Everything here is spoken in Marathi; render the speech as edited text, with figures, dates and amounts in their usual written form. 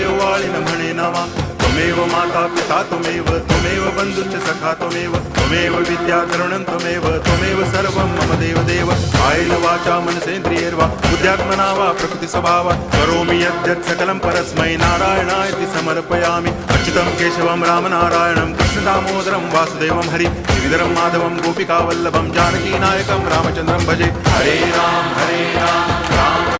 ओवाळीन म्हणे नावा त्वमेव माता पिता त्वमेव बंधुश्च सखा त्वमेव विद्या तरुणं त्वमेव सर्वं मम देव कायेन वाचा मनसेन्द्रियैर्वा बुद्ध्यात्मना वा प्रकृति स्वभावात् करोमि यद्यत् सकलं परस्मै नारायणायति समर्पयामि अच्युतं केशवं रामनारायणं कृष्णदामोदरं वासुदेवं हरि श्रीधरं माधवं गोपिकावल्लभं जानकीनायकं रामचन्द्रं भजे हरे राम राम